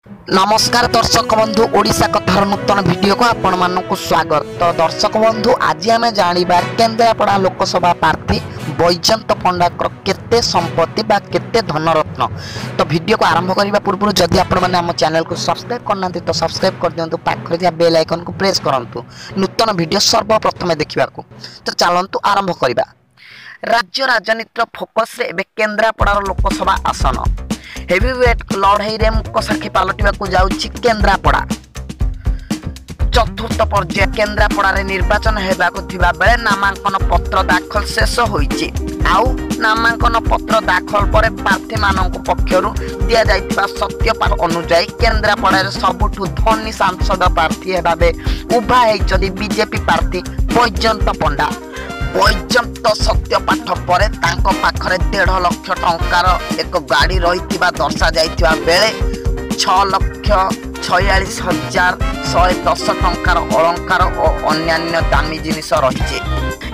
नमस्कार दर्शक बंधु ओडिशा कथार नूतन वीडियो को आपण मानक स्वागत। तो दर्शक बंधु आज आम जाना केन्द्रापड़ा लोकसभा प्रार्थी बैजयंत पंडा केते संपत्ति बा केते धनरत्न। तो वीडियो को आरंभ करने पूर्व जदि आपण मैंने आम चैनल को सब्सक्राइब करना तो सब्सक्राइब कर दिंतु, पाखरे दिया बेल आइकन को प्रेस करूँ नूतन वीडियो सर्वप्रथम देखा। तो चलतु आरंभ करवा। राज्य राजनीतिर फोकस रे केन्द्रापड़ार लोकसभा आसन हेवीवेट लड़ाई रे मुख साक्षी पलटिवाकू जाउछि केन्द्रापड़ा। चतुर्थ पर्याय केन्द्रापड़ा निर्वाचन हेबाकू थिबा बेले नामांकन पत्र दाखल शेष होईछि। आउ नामांकन पत्र दाखल पर प्रार्थी मानक पक्षरु दिया जाइतिबा सत्यपाठ अनुसार केन्द्रापड़ा सबुठु धनी सांसद प्रार्थी हेबाबे उभा हेइछथि बीजेपी प्रार्थी बैजयंत पंडा। बैजयंत सत्यपाठ पर पाखरे 1.5 लाख टंकार एक गाड़ी रही दर्शा जाइतिबा बेले 6,46,110 टंकार अलंकार और अन्यान्य दामी जिनिस रही।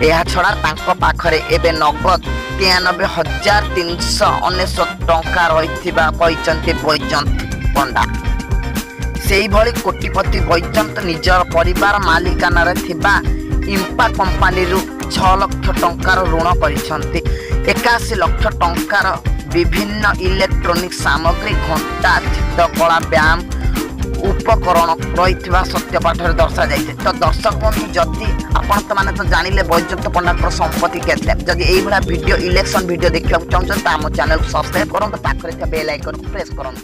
यह छड़ा पाखरे एबे नगद 93,319 टंका रही बैजयंत पंडा। से भली कोटिपति बैजयंत निजर परिवार मालिकाना इंपा कंपानी 6 लाख टंकार ऋण कर 81 लाख टंकार विभिन्न इलेक्ट्रोनिक सामग्री घंटा चित्रकला व्यायाम उपकरण रही सत्यपाठ दर्शा जाए। तो दर्शक बंधु जदि आपण तो माने तो जानिले बैजयंत पंडा संपत्ति केते, जदि एई भला वीडियो इलेक्शन वीडियो देखिबा चाहछन त हम चैनल को सब्सक्राइब करन, पाखरे बेल आइकन को प्रेस करन।